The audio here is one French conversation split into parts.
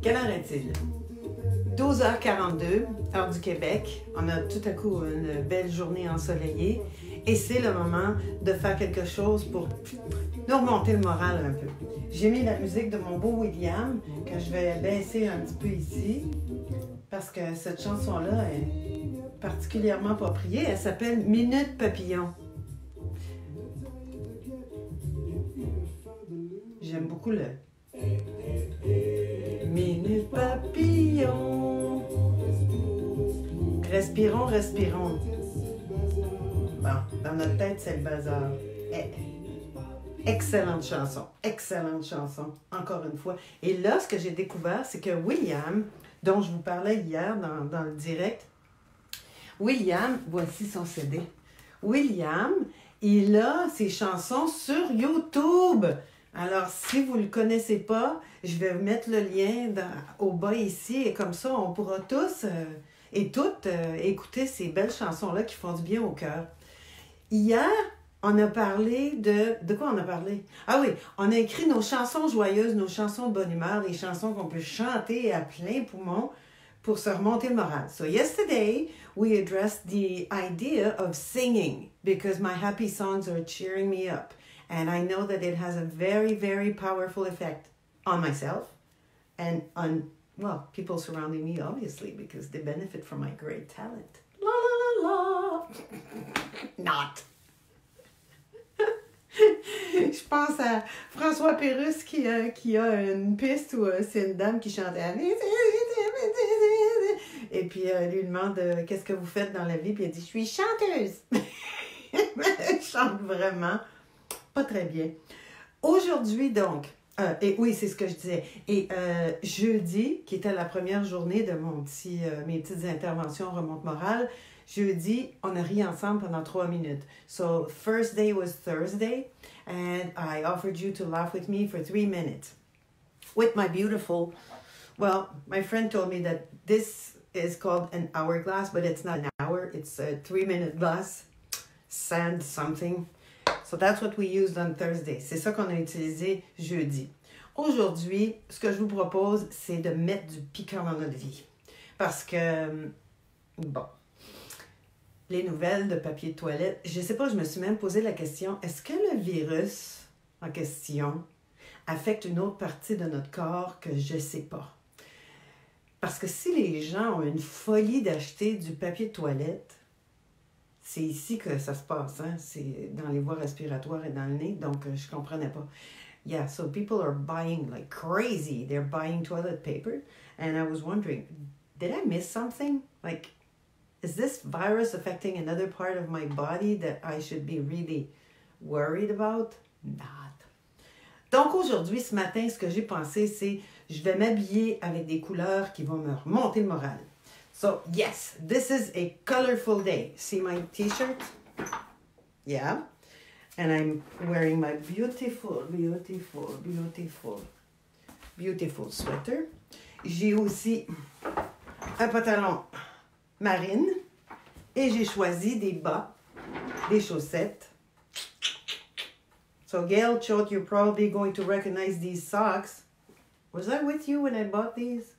Quelle heure est-il? 12h42, heure du Québec. On a tout à coup une belle journée ensoleillée et c'est le moment de faire quelque chose pour nous remonter le moral un peu. J'ai mis la musique de mon beau William que je vais baisser un petit peu ici parce que cette chanson-là est particulièrement appropriée. Elle s'appelle Minute Papillon. J'aime beaucoup le Minute Papillon. Respirons, respirons. Bon, dans notre tête, c'est le bazar. Excellente chanson, encore une fois. Et là, ce que j'ai découvert, c'est que William, dont je vous parlais hier dans le direct, William, voici son CD. William, il a ses chansons sur YouTube. Alors, si vous ne le connaissez pas, je vais mettre le lien au bas ici et comme ça, on pourra tous et toutes écouter ces belles chansons-là qui font du bien au cœur. Hier, on a parlé de quoi on a parlé? Ah oui, on a écrit nos chansons joyeuses, nos chansons de bonne humeur, les chansons qu'on peut chanter à plein poumon pour se remonter le moral. So yesterday, we addressed the idea of singing because my happy songs are cheering me up. And I know that it has a very, very powerful effect on myself and on, well, people surrounding me, obviously, because they benefit from my great talent. La, la, la, la. Not. Je pense à François Pérusse qui a une piste où c'est une dame qui chante. Et puis, lui demande qu'est-ce que vous faites dans la vie. Puis elle dit, je suis chanteuse. Elle chante vraiment pas très bien. Aujourd'hui, donc, et oui, c'est ce que je disais. Et jeudi, qui était la première journée de mes petites interventions remonte morale, jeudi, on a ri ensemble pendant 3 minutes. So, first day was Thursday, and I offered you to laugh with me for 3 minutes. With my beautiful, well, my friend told me that this is called an hourglass, but it's not an hour, it's a 3-minute glass, sand something. So that's what we used on Thursday. C'est ça qu'on a utilisé jeudi. Aujourd'hui, ce que je vous propose, c'est de mettre du piquant dans notre vie. Parce que, bon, les nouvelles de papier de toilette, je ne sais pas, je me suis même posé la question, est-ce que le virus en question affecte une autre partie de notre corps que je ne sais pas? Parce que si les gens ont une folie d'acheter du papier de toilette, c'est ici que ça se passe, hein? C'est dans les voies respiratoires et dans le nez, donc je ne comprenais pas. Yeah, so people are buying like crazy. They're buying toilet paper. And I was wondering, did I miss something? Like, is this virus affecting another part of my body that I should be really worried about? Not. Donc aujourd'hui, ce matin, ce que j'ai pensé, c'est je vais m'habiller avec des couleurs qui vont me remonter le moral. So, yes, this is a colorful day. See my t-shirt? Yeah. And I'm wearing my beautiful sweater. J'ai aussi un pantalon marine et j'ai choisi des bas, des chaussettes. So, Gail Choate, you're probably going to recognize these socks. Was I with you when I bought these?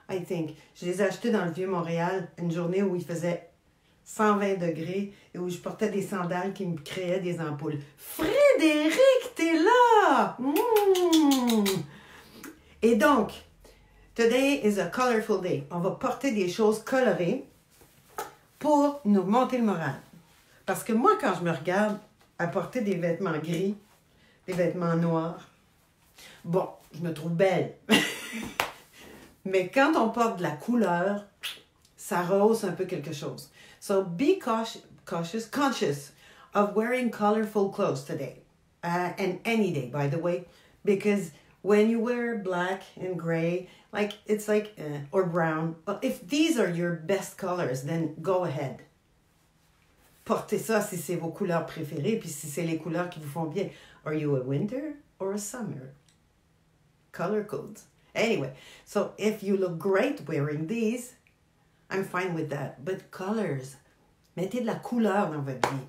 I think. Je les ai achetés dans le Vieux-Montréal, une journée où il faisait 120 degrés et où je portais des sandales qui me créaient des ampoules. Frédéric, t'es là! Mmh. Et donc, today is a colorful day. On va porter des choses colorées pour nous monter le moral. Parce que moi, quand je me regarde à porter des vêtements gris, des vêtements noirs, bon, je me trouve belle. Mais quand on porte de la couleur, ça rehausse un peu quelque chose. So be conscious of wearing colorful clothes today. And any day, by the way. Because when you wear black and gray, or brown, if these are your best colors, then go ahead. Portez ça si c'est vos couleurs préférées, puis si c'est les couleurs qui vous font bien. Are you a winter or a summer? Color codes. Anyway, so if you look great wearing these, I'm fine with that. But colors, mettez de la couleur dans votre vie.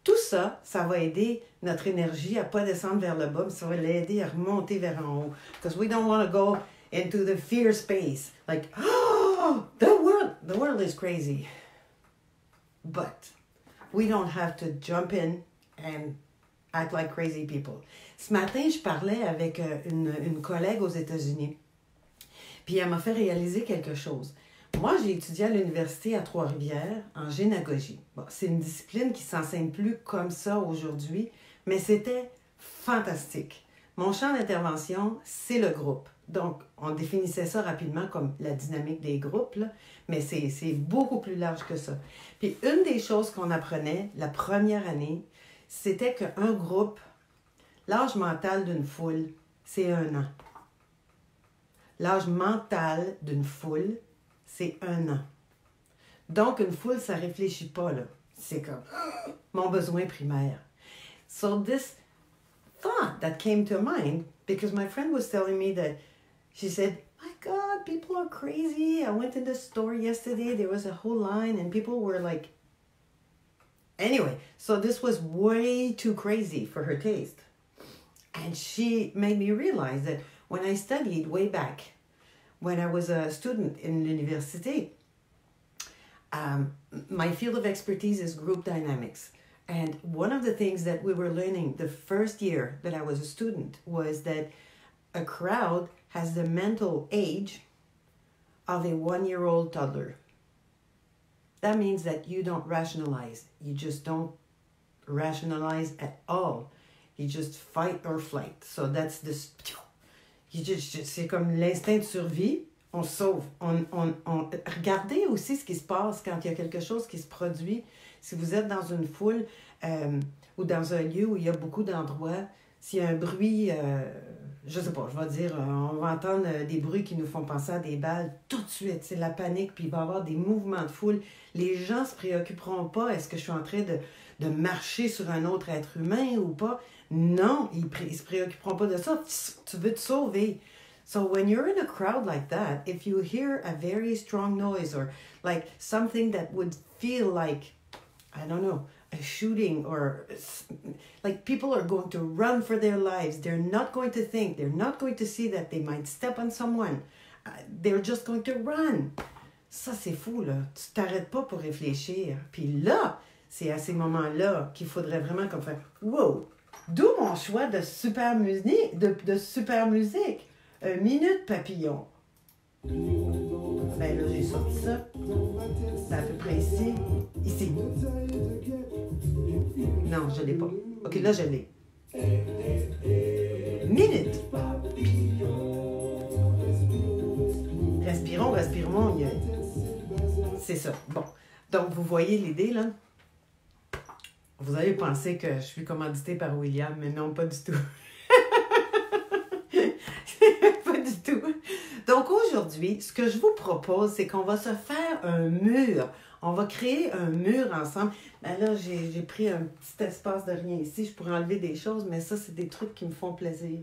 Tout ça, ça va aider notre énergie à ne pas descendre vers le bas, mais ça va l'aider à remonter vers en haut. Because we don't want to go into the fear space. Like, oh, the world is crazy. But we don't have to jump in and act like crazy people. Ce matin, je parlais avec une collègue aux États-Unis. Puis elle m'a fait réaliser quelque chose. Moi, j'ai étudié à l'université à Trois-Rivières en génagogie. Bon, c'est une discipline qui ne s'enseigne plus comme ça aujourd'hui, mais c'était fantastique. Mon champ d'intervention, c'est le groupe. Donc, on définissait ça rapidement comme la dynamique des groupes, là, mais c'est beaucoup plus large que ça. Puis, une des choses qu'on apprenait la première année, c'était qu'un groupe, l'âge mental d'une foule, c'est 1 an. L'âge mental d'une foule, c'est 1 an. Donc, une foule, ça ne réfléchit pas, là. C'est comme mon besoin primaire. So this thought that came to mind, because my friend was telling me that, she said, my God, people are crazy. I went to the store yesterday, there was a whole line, and people were like, anyway, so this was way too crazy for her taste. And she made me realize that when I studied way back, when I was a student in l'université, my field of expertise is group dynamics. And one of the things that we were learning the first year that I was a student was that a crowd has the mental age of a 1-year-old toddler. That means that you don't rationalize. You just don't rationalize at all. You just fight or flight. So that's this... c'est comme l'instinct de survie. On sauve. Regardez aussi ce qui se passe quand il y a quelque chose qui se produit. Si vous êtes dans une foule ou dans un lieu où il y a beaucoup d'endroits, s'il y a un bruit, je sais pas, je vais dire, on va entendre des bruits qui nous font penser à des balles, tout de suite, c'est la panique, puis il va y avoir des mouvements de foule. Les gens ne se préoccuperont pas, est-ce que je suis en train de marcher sur un autre être humain ou pas? Non, ils ne se préoccuperont pas de ça. Tu veux te sauver. So when you're in a crowd like that, if you hear a very strong noise or like something that would feel like, I don't know, a shooting or like people are going to run for their lives. They're not going to think. They're not going to see that they might step on someone. They're just going to run. Ça, c'est fou, là. Tu t'arrêtes pas pour réfléchir. Puis là, c'est à ces moments-là qu'il faudrait vraiment comme faire « Wow! » D'où mon choix de super musique, de super musique. Minute papillon. Ben là, j'ai sorti ça. C'est à peu près ici. Ici. Non, je ne l'ai pas. OK, là, je l'ai. Minute papillon. Respirons, respirons. C'est ça. Bon. Donc, vous voyez l'idée, là? Vous allez penser que je suis commanditée par William, mais non, pas du tout. Pas du tout. Donc aujourd'hui, ce que je vous propose, c'est qu'on va se faire un mur. On va créer un mur ensemble. Ben là, j'ai pris un petit espace de rien ici. Je pourrais enlever des choses, mais ça, c'est des trucs qui me font plaisir.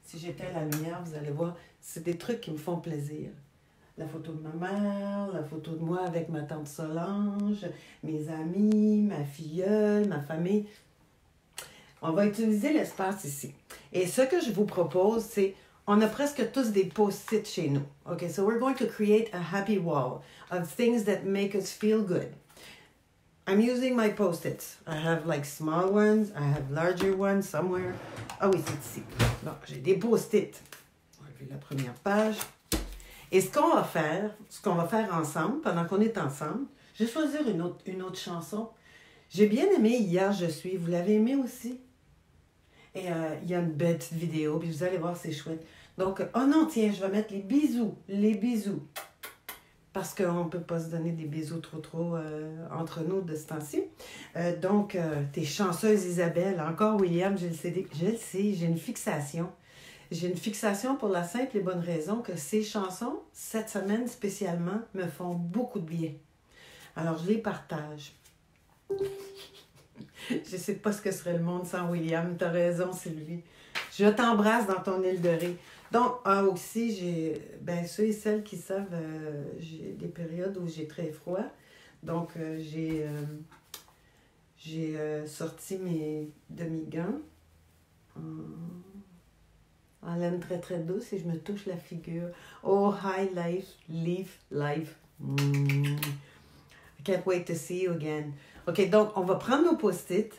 Si j'étais à la lumière, vous allez voir, c'est des trucs qui me font plaisir. La photo de ma mère, la photo de moi avec ma tante Solange, mes amis, ma filleule, ma famille. On va utiliser l'espace ici. Et ce que je vous propose, c'est, on a presque tous des post-it chez nous. Okay, so we're going to create a happy wall of things that make us feel good. I'm using my post-its. I have like small ones, I have larger ones somewhere. Ah oui, c'est ici. Bon, j'ai des post-it. On va enlever la première page. Et ce qu'on va faire ensemble, pendant qu'on est ensemble, je vais choisir une autre chanson. J'ai bien aimé Hier je suis. Vous l'avez aimé aussi? Et il y a une belle petite vidéo, puis vous allez voir, c'est chouette. Donc, oh non, tiens, je vais mettre les bisous. Les bisous. Parce qu'on ne peut pas se donner des bisous trop entre nous de ce temps-ci. Donc, t'es chanceuse, Isabelle. Encore, William, je le sais, j'ai une fixation. J'ai une fixation pour la simple et bonne raison que ces chansons, cette semaine spécialement, me font beaucoup de bien. Alors, je les partage. Je ne sais pas ce que serait le monde sans William. Tu as raison, Sylvie. Je t'embrasse dans ton île de ré. Donc, aussi, ceux et celles qui savent, j'ai des périodes où j'ai très froid. Donc, j'ai sorti mes demi-gants. Elle aime très très douce et je me touche la figure. Oh, hi life, live life. I can't wait to see you again. OK, donc on va prendre nos post-it.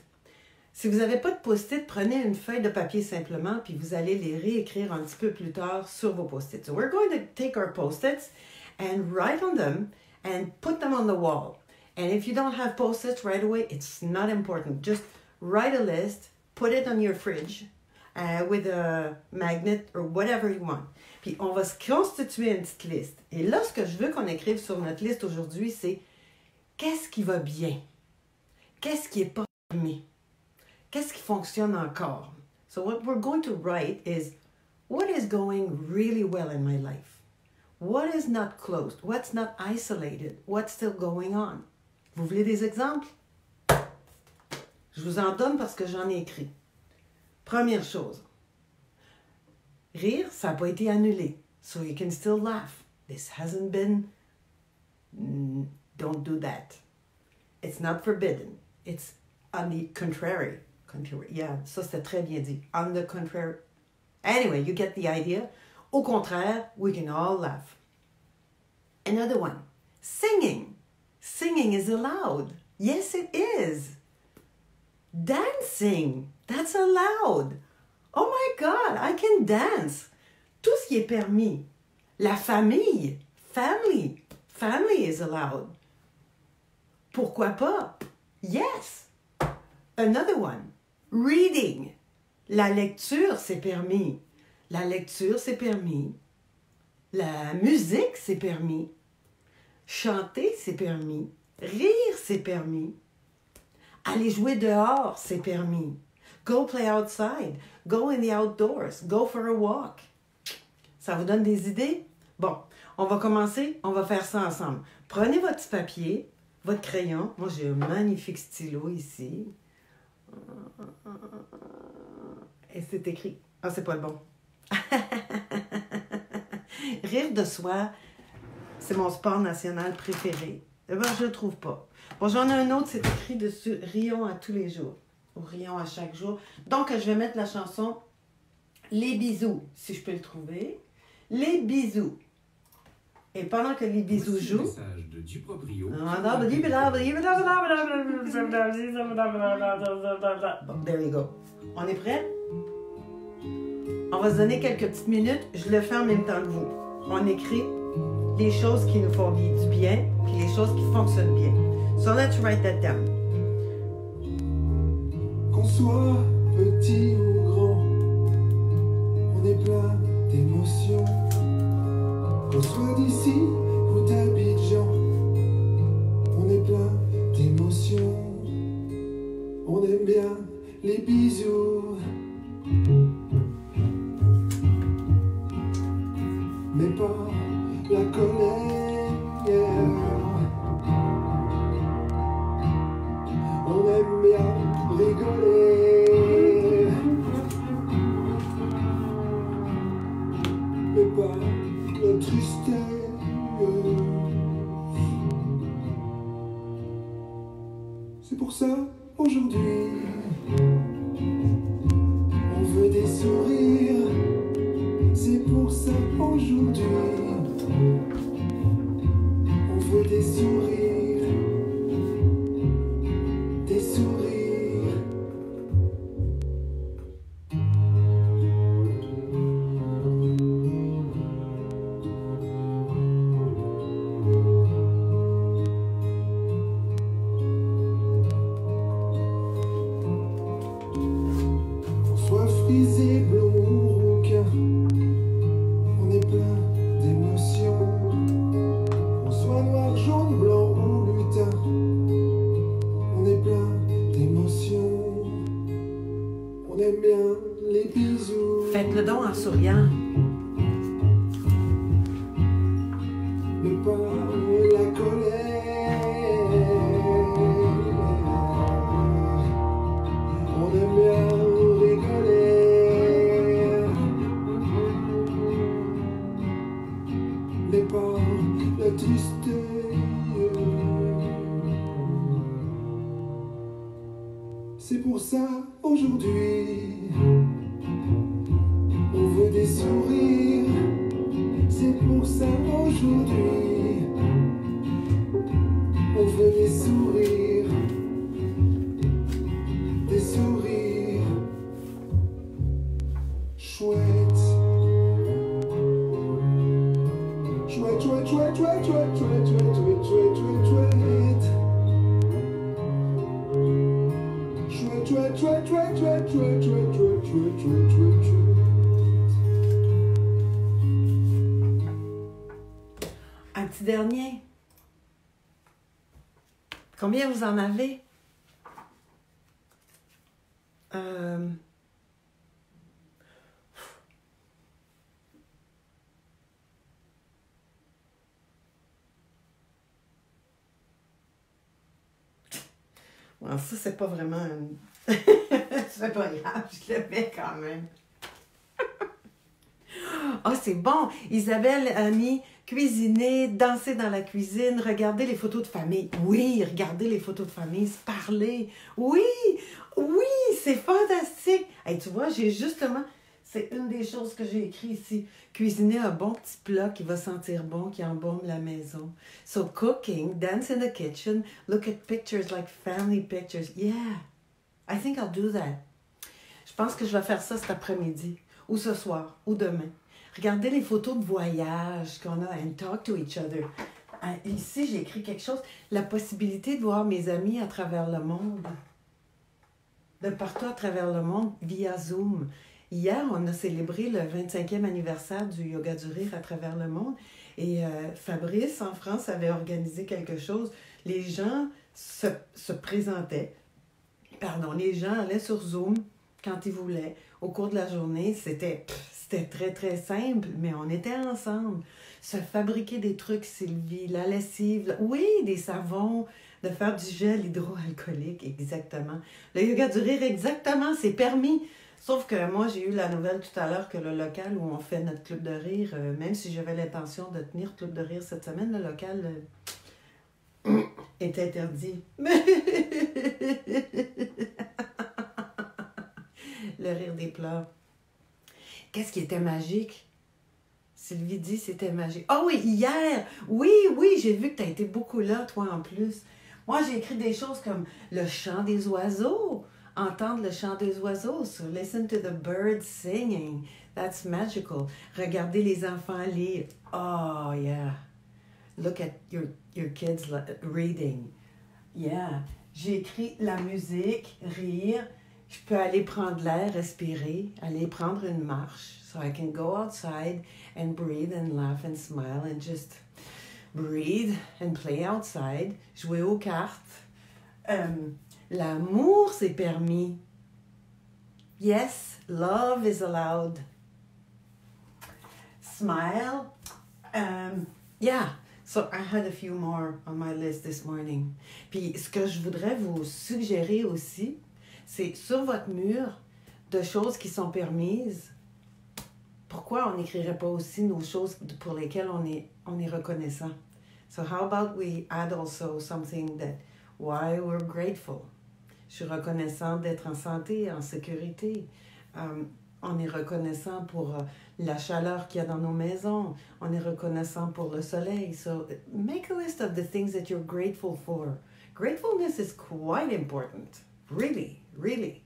Si vous n'avez pas de post-it, prenez une feuille de papier simplement, puis vous allez les réécrire un petit peu plus tard sur vos post-its. So we're going to take our post-its and write on them and put them on the wall. And if you don't have post-its right away, it's not important. Just write a list, put it on your fridge with a magnet or whatever you want. Puis on va se constituer une petite liste. Et là, ce que je veux qu'on écrive sur notre liste aujourd'hui, c'est qu'est-ce qui va bien? Qu'est-ce qui n'est pas aimé? Qu'est-ce qui fonctionne encore? So what we're going to write is what is going really well in my life? What is not closed? What's not isolated? What's still going on? Vous voulez des exemples? Je vous en donne parce que j'en ai écrit. Première chose. Rire, ça n'a pas été annulé. So you can still laugh. This hasn't been... Don't do that. It's not forbidden. It's on the contrary. Yeah, ça c'était très bien dit. On the contrary. Anyway, you get the idea. Au contraire, we can all laugh. Another one. Singing. Singing is allowed. Yes, it is. Dancing. That's allowed. Oh my God, I can dance. Tout ce qui est permis. La famille. Family. Family is allowed. Pourquoi pas? Yes. Another one. Reading. La lecture, c'est permis. La lecture, c'est permis. La musique, c'est permis. Chanter, c'est permis. Rire, c'est permis. Aller jouer dehors, c'est permis. Go play outside. Go in the outdoors. Go for a walk. Ça vous donne des idées? Bon, on va commencer, on va faire ça ensemble. Prenez votre petit papier, votre crayon. Moi, j'ai un magnifique stylo ici. Et c'est écrit. Ah, c'est pas le bon. Rire de soi, c'est mon sport national préféré. Eh bien, je le trouve pas. Bon, j'en ai un autre, c'est écrit dessus. Rions à tous les jours. Ou rions à chaque jour. Donc, je vais mettre la chanson Les bisous, si je peux le trouver. Les bisous. Et pendant que les bisous jouent... Message de Duproprio. Bon, there you go. On est prêt? On va se donner quelques petites minutes. Je le fais en même temps que vous. On écrit les choses qui nous font du bien, puis les choses qui fonctionnent bien. So let's write that down. Qu'on soit petit ou grand, on est plein d'émotions. Qu'on soit d'ici ou d'Abidjan, on est plein d'émotions. On aime bien les bisous, mais pas la colère. On aime bien rigoler, mais pas la tristesse. C'est pour ça, aujourd'hui, on veut des sourires. C'est pour ça, aujourd'hui, on veut des sourires. Des sourires. Qu'on soit frisé, blond ou rouquin, on est plein d'émotions. Qu'on soit noir, jaune, blanc ou lutin, on est plein d'émotions. On aime bien les bisous, Faites-le donc en souriant. mais pas la colère. On aime bien rigoler, mais pas la tristesse. C'est pour ça, aujourd'hui, on veut des Aujourd'hui, on fait des sourires, des sourires chouettes. Chouette, chouette, chouette, chouette, chouette, chouette, chouette, chouette, chouette, chouette, chouette. Chouette, chouette, chouette, chouette, chouette, chouette, chouette, chouette, chouette, chouette, chouette, chouette. Un petit dernier. Combien vous en avez? Bon, ça, c'est pas vraiment une... c'est pas grave, je le mets quand même. Ah, c'est bon! Isabelle a mis cuisiner, danser dans la cuisine, regarder les photos de famille. Oui, regarder les photos de famille, se parler. Oui, oui, c'est fantastique! Hey, tu vois, j'ai justement... C'est une des choses que j'ai écrit ici. Cuisiner un bon petit plat qui va sentir bon, qui embaume la maison. So cooking, dance in the kitchen, look at pictures like family pictures. Yeah, I think I'll do that. Je pense que je vais faire ça cet après-midi, ou ce soir, ou demain. Regardez les photos de voyage qu'on a and talk to each other. Ici, j'ai écrit quelque chose. La possibilité de voir mes amis à travers le monde. De partout à travers le monde via Zoom. Hier, on a célébré le 25e anniversaire du Yoga du Rire à travers le monde. Et Fabrice, en France, avait organisé quelque chose. Les gens se présentaient. Pardon, les gens allaient sur Zoom quand ils voulaient. Au cours de la journée, c'était très, très simple, mais on était ensemble. Se fabriquer des trucs, Sylvie, la lessive, oui, des savons, de faire du gel hydroalcoolique, exactement. Le yoga du rire, exactement, c'est permis. Sauf que moi, j'ai eu la nouvelle tout à l'heure que le local où on fait notre club de rire, même si j'avais l'intention de tenir club de rire cette semaine, le local est interdit. Le rire des pleurs. Qu'est-ce qui était magique? Sylvie dit c'était magique. Ah oui, hier! Oui, j'ai vu que tu as été beaucoup là, toi, en plus. Moi, j'ai écrit des choses comme le chant des oiseaux. Entendre le chant des oiseaux. So listen to the birds singing. That's magical. Regardez les enfants lire. Oh, yeah. Look at your kids reading. Yeah. J'ai écrit la musique, rire. Je peux aller prendre l'air, respirer, aller prendre une marche. So I can go outside and breathe and laugh and smile and just breathe and play outside. Jouer aux cartes. L'amour, c'est permis. Yes, love is allowed. Smile. Yeah. So I had a few more on my list this morning. Puis ce que je voudrais vous suggérer aussi, c'est sur votre mur de choses qui sont permises. Pourquoi on n'écrirait pas aussi nos choses pour lesquelles on est reconnaissant? So how about we add also something that why we're grateful? Je suis reconnaissant d'être en santé, en sécurité. On est reconnaissant pour la chaleur qu'il y a dans nos maisons. On est reconnaissant pour le soleil. So make a list of the things that you're grateful for. Gratefulness is quite important. Really, really.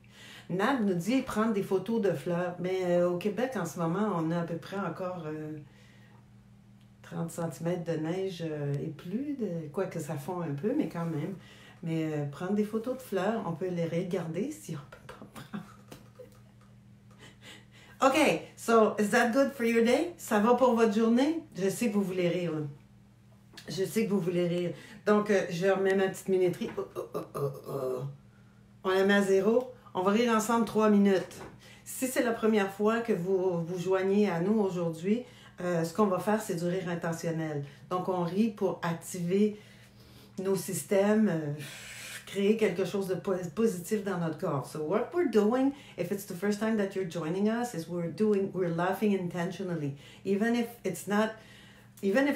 Nad nous dit prendre des photos de fleurs. Mais au Québec, en ce moment, on a à peu près encore 30 cm de neige et plus. Quoique ça fond un peu, mais quand même. Mais prendre des photos de fleurs, on peut les regarder si on peut pas prendre. OK, so is that good for your day? Ça va pour votre journée? Je sais que vous voulez rire. Là. Je sais que vous voulez rire. Donc, je remets ma petite minuterie. On la met à 0. On va rire ensemble 3 minutes. Si c'est la première fois que vous vous joignez à nous aujourd'hui, ce qu'on va faire, c'est du rire intentionnel. Donc, on rit pour activer nos systèmes, créer quelque chose de positif dans notre corps. So what we're doing, if it's the first time that you're joining us, is we're laughing intentionally. Even if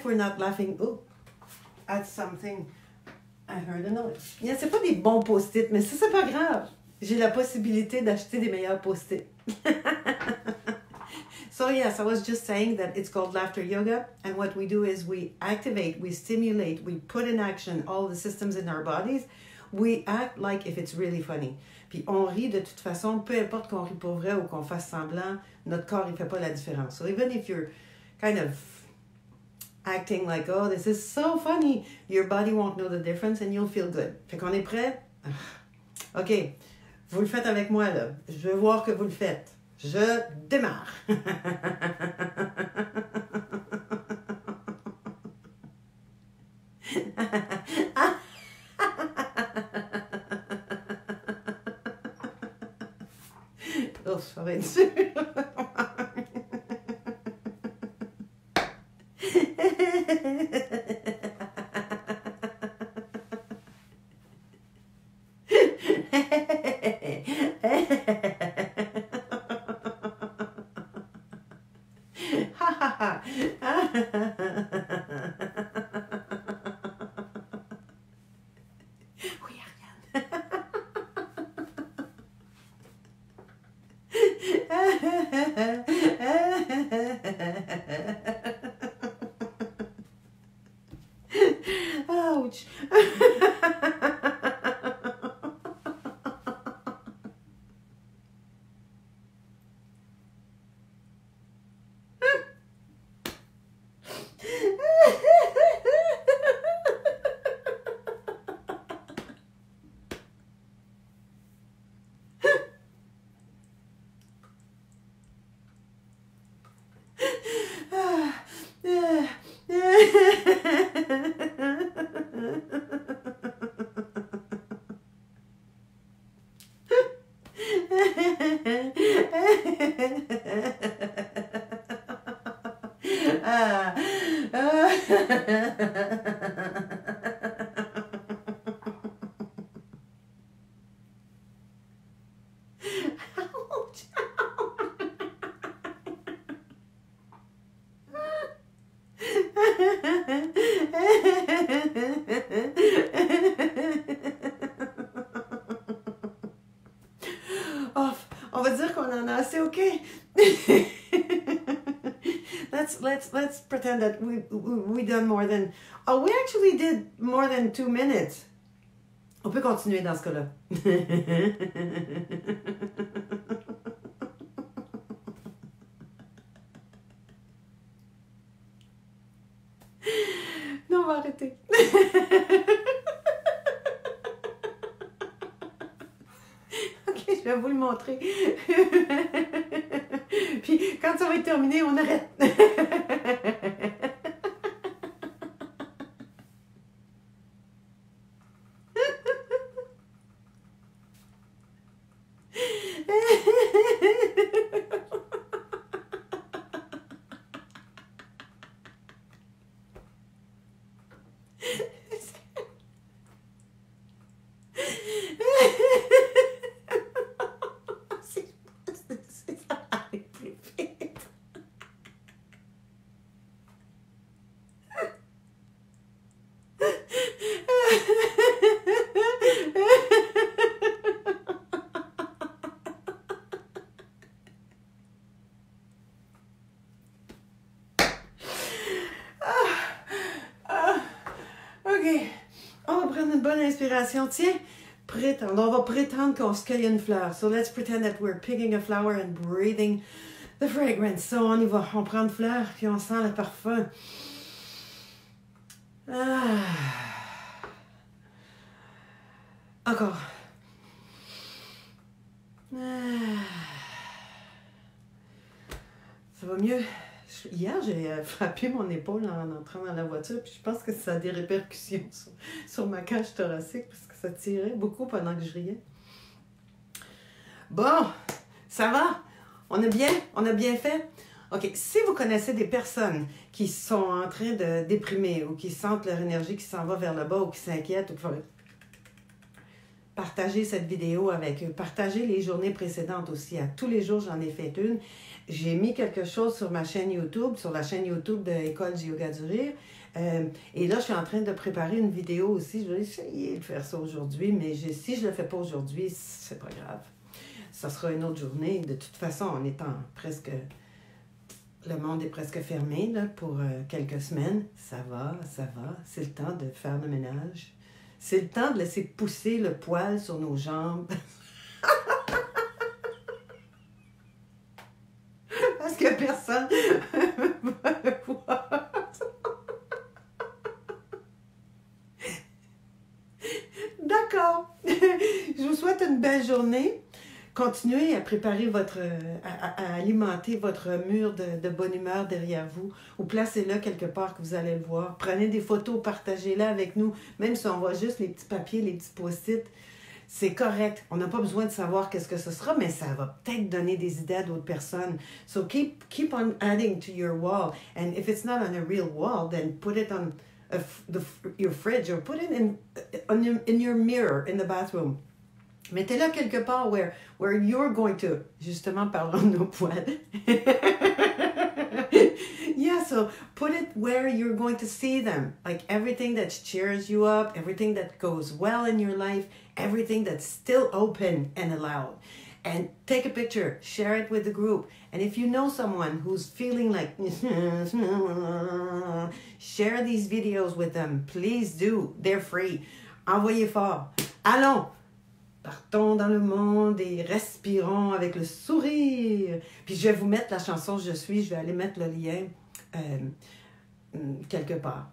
we're not laughing at something, I heard a noise. Yeah, c'est pas des bons post-it, mais ça, c'est pas grave. J'ai la possibilité d'acheter des meilleurs post-it. So yes, I was just saying that it's called laughter yoga, and what we do is we activate, we stimulate, we put in action all the systems in our bodies. We act like if it's really funny. Puis on rit de toute façon, peu importe qu'on rit pour vrai ou qu'on fasse semblant, notre corps il fait pas la différence. So even if you're kind of acting like, oh, this is so funny, your body won't know the difference and you'll feel good. Fait qu'on est prêt? OK, vous le faites avec moi là. Je veux voir que vous le faites. Je démarre. Oh, ça va être dur. Oui, Ariane. Ouch. Oh, on va dire qu'on en a assez, OK? Let's pretend that we done more than... Oh, we actually did more than 2 minutes. On peut continuer dans ce cas-là. Non, on va arrêter. OK, je vais vous le montrer. Puis, quand ça va être terminé, on arrête. OK. On va prendre une bonne inspiration. Tiens, prétendre. On va prétendre qu'on se cueille une fleur. So let's pretend that we're picking a flower and breathing the fragrance. So on y va. On prend une fleur, puis on sent le parfum. Encore. Ça va mieux. Hier, j'ai frappé mon épaule en entrant dans la voiture, puis je pense que ça a des répercussions sur ma cage thoracique, parce que ça tirait beaucoup pendant que je riais. Bon, ça va? On a bien fait? OK, si vous connaissez des personnes qui sont en train de déprimer ou qui sentent leur énergie qui s'en va vers le bas ou qui s'inquiètent, partagez cette vidéo avec eux. Partagez les journées précédentes aussi. À tous les jours, j'en ai fait une. J'ai mis quelque chose sur ma chaîne YouTube, sur la chaîne YouTube de École du Yoga du Rire. Et là, je suis en train de préparer une vidéo aussi. Je vais essayer de faire ça aujourd'hui, mais si je ne le fais pas aujourd'hui, c'est pas grave. Ça sera une autre journée. De toute façon, on est en presque le monde est presque fermé là, pour quelques semaines. Ça va, ça va. C'est le temps de faire le ménage. C'est le temps de laisser pousser le poil sur nos jambes. Parce que personne va le voir. D'accord. Je vous souhaite une belle journée. Continuez à préparer à alimenter votre mur de bonne humeur derrière vous ou placez-le quelque part que vous allez le voir. Prenez des photos, partagez-les avec nous, même si on voit juste les petits papiers, les petits post-it. C'est correct. On n'a pas besoin de savoir qu'est-ce que ce sera, mais ça va peut-être donner des idées à d'autres personnes. So keep on adding to your wall. And if it's not on a real wall, then put it on your fridge or put it in your mirror in the bathroom. Mettez-le quelque part where you're going to, justement parlons de nos poils. Yeah, so put it where you're going to see them. Like everything that cheers you up, everything that goes well in your life, everything that's still open and allowed. And take a picture, share it with the group. And if you know someone who's feeling like, share these videos with them. Please do. They're free. Envoyez fort. Allons! Partons dans le monde et respirons avec le sourire. Puis je vais vous mettre la chanson Je suis, je vais aller mettre le lien quelque part.